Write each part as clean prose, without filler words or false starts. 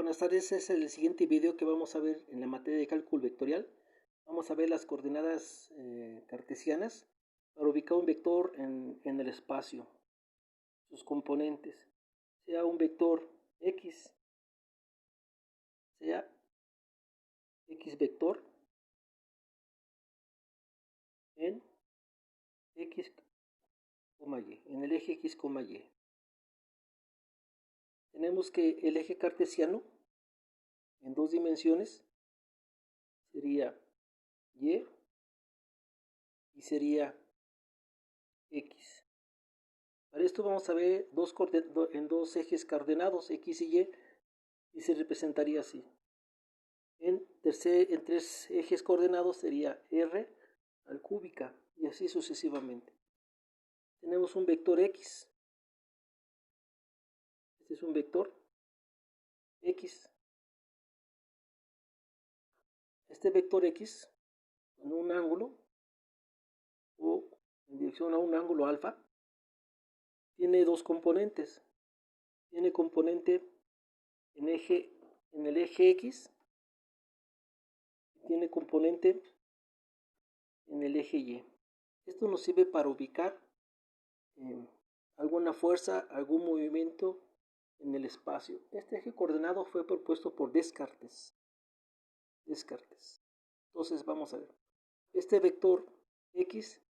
Buenas tardes, es el siguiente video que vamos a ver en la materia de cálculo vectorial. Vamos a ver las coordenadas cartesianas para ubicar un vector en el espacio, sus componentes, sea un vector x, sea x vector en x, y, en el eje x, y. Tenemos que el eje cartesiano en dos dimensiones sería y sería x. Para esto vamos a ver en dos ejes coordenados x y se representaría así. En tres ejes coordenados sería r al cúbica y así sucesivamente. Tenemos un vector x. Este es un vector x. Este vector x en un ángulo o en dirección a un ángulo alfa tiene dos componentes. Tiene componente en el eje x y tiene componente en el eje y. Esto nos sirve para ubicar alguna fuerza, algún movimiento en el espacio. Este eje coordenado fue propuesto por Descartes. Entonces vamos a ver. Este vector x,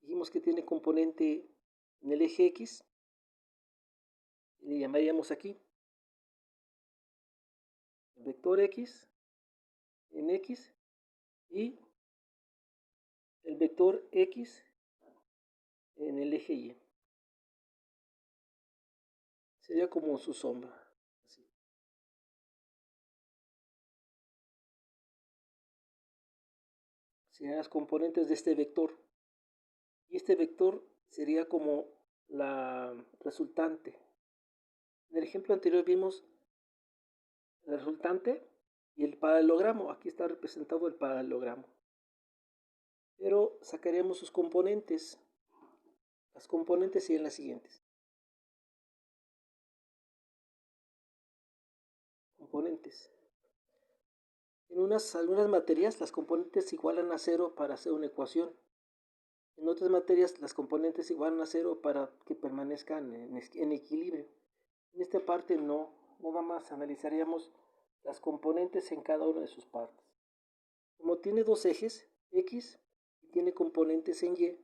dijimos que tiene componente en el eje x, le llamaríamos aquí el vector x en x y el vector x en el eje y. Sería como su sombra. Así. Serían las componentes de este vector. Y este vector sería como la resultante. En el ejemplo anterior vimos el resultante y el paralelogramo. Aquí está representado el paralelogramo. Pero sacaríamos sus componentes. Las componentes serían las siguientes. Componentes. En algunas materias las componentes igualan a 0 para hacer una ecuación. En otras materias las componentes igualan a 0 para que permanezcan en equilibrio. En esta parte no, nada más analizaríamos las componentes en cada una de sus partes. Como tiene dos ejes, x, y tiene componentes en y,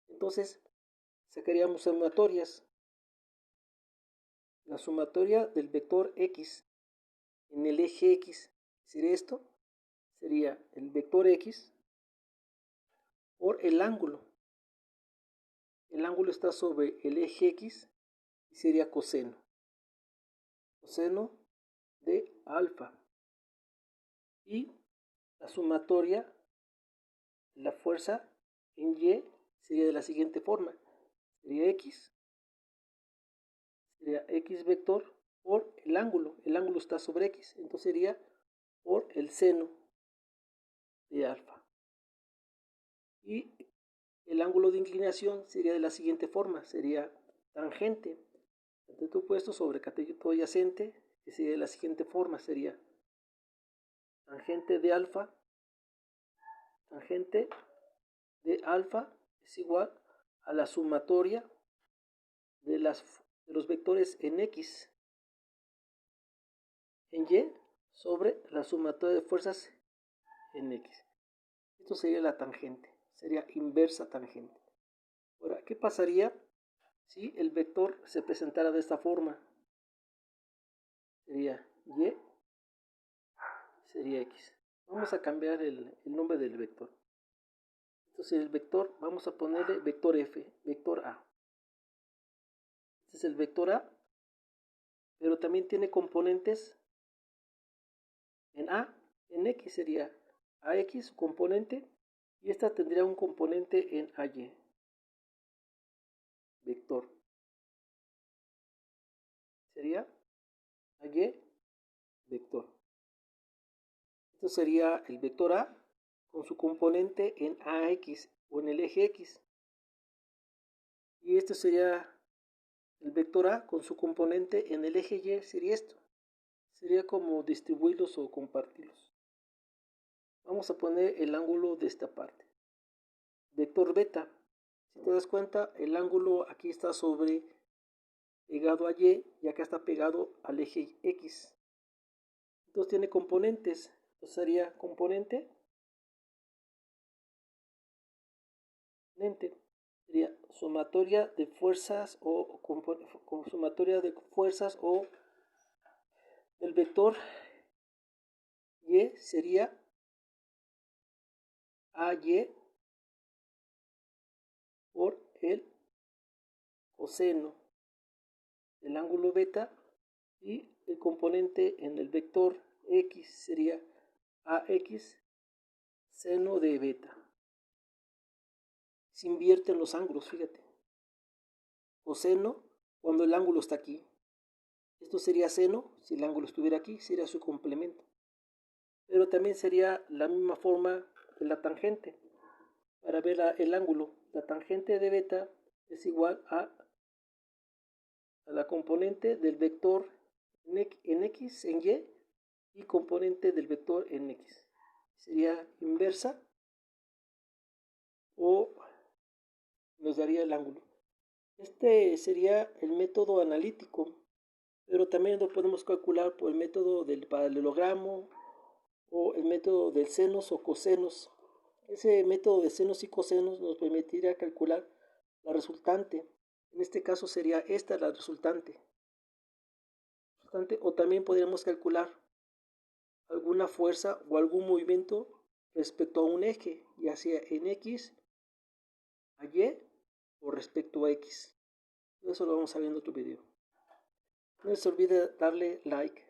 entonces sacaríamos sumatorias. La sumatoria del vector x en el eje x sería esto, sería el vector x por el ángulo. El ángulo está sobre el eje x y sería coseno. Coseno de alfa. Y la sumatoria, la fuerza en y sería de la siguiente forma. Sería x vector por el ángulo. El ángulo está sobre x. Entonces sería por el seno de alfa. Y el ángulo de inclinación sería de la siguiente forma. Sería tangente. Cateto opuesto sobre cateto adyacente. Que sería de la siguiente forma. Sería tangente de alfa. Tangente de alfa es igual a la sumatoria de los vectores en x en y sobre la sumatoria de fuerzas en x. Esto sería la tangente, sería inversa tangente. Ahora, ¿qué pasaría si el vector se presentara de esta forma? Sería y, sería x. Vamos a cambiar el nombre del vector. Entonces el vector, vamos a ponerle vector f, vector a. Este es el vector a, pero también tiene componentes en a, en x sería ax su componente, y esta tendría un componente en ay, vector. Sería ay, vector. Esto sería el vector a con su componente en ax o en el eje x. Y esto sería el vector a con su componente en el eje y, sería esto. sería como distribuirlos o compartirlos. Vamos a poner el ángulo de esta parte. Vector beta. Si te das cuenta, el ángulo aquí está pegado a Y y acá está pegado al eje X. Entonces tiene componentes. Entonces sería componente. Sería sumatoria de fuerzas o sumatoria de fuerzas o del vector Y sería AY por el coseno del ángulo beta, y el componente en el vector X sería AX seno de beta. Se invierten los ángulos, fíjate. Coseno cuando el ángulo está aquí. Esto sería seno si el ángulo estuviera aquí, sería su complemento. Pero también sería la misma forma de la tangente. Para ver el ángulo, la tangente de beta es igual a la componente del vector en X en y componente del vector en X. Sería inversa o nos daría el ángulo. Este sería el método analítico, pero también lo podemos calcular por el método del paralelogramo o el método del senos o cosenos. Ese método de senos y cosenos nos permitiría calcular la resultante. En este caso sería esta la resultante. O también podríamos calcular alguna fuerza o algún movimiento respecto a un eje, ya sea en X, a Y o respecto a X. Eso lo vamos a ver en otro video. No se olvide darle like.